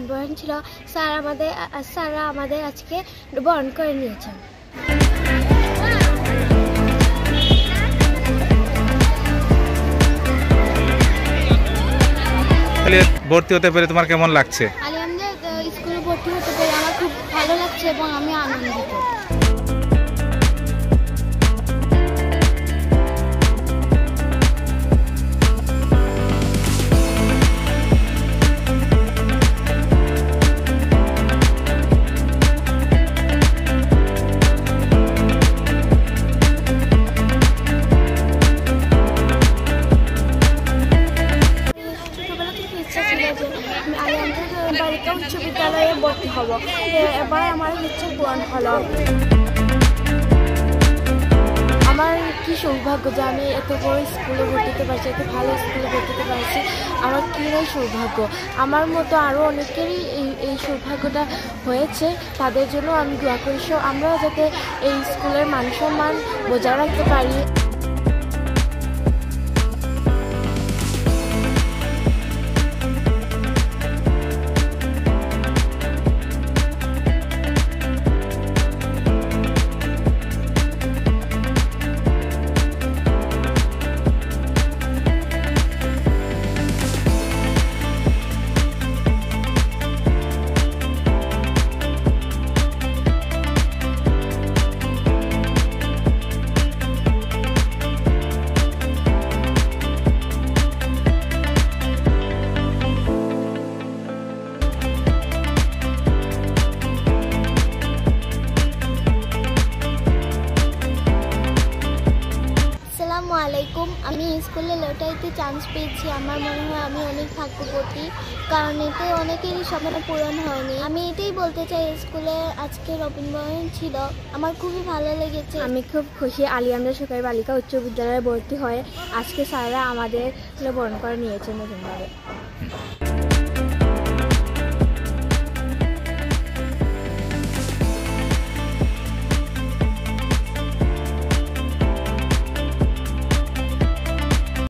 বরণ ছিল, স্যাররা আমাদের আজকে বরণ করে নিয়েছেন। ভর্তি হতে পেরে তোমার কেমন লাগছে? আলহামদুলিল্লাহ, স্কুলে ভর্তি হতে পেরে আমার খুব ভালো লাগছে এবং আমি আনন্দিত। বালিকা উচ্চ বিদ্যালয়ে ভর্তি হব, এবার আমার ইচ্ছে পূরণ হলো। আমার কি সৌভাগ্য যে আমি এত বড় স্কুলে ভর্তি হতে পারছি, এত ভালো স্কুলে ভর্তি হতে পারছি। আমার কী নয় সৌভাগ্য। আমার মতো আরও অনেকেরই এই সৌভাগ্যটা হয়েছে, তাদের জন্য আমি দোয়া করি আমরাও যাতে এই স্কুলের মান সম্মান বজায় রাখতে পারি। আসসালামুয়ালাইকুম। আমি স্কুলে লটারিতে চান্স পেয়েছি। আমার মনে হয় আমি অনেক ভাগ্যবতী, কারণ এতে অনেকেরই স্বপ্ন পূরণ হয়নি। আমি এটাই বলতে চাই, স্কুলে আজকে রবীন্দ্রবরণ ছিল, আমার খুবই ভালো লেগেছে। আমি খুব খুশি আলিয়ামদা সরকারি বালিকা উচ্চ বিদ্যালয়ে ভর্তি হয়ে আজকে স্যাররা আমাদের বরণ করে নিয়েছেন নতুনভাবে।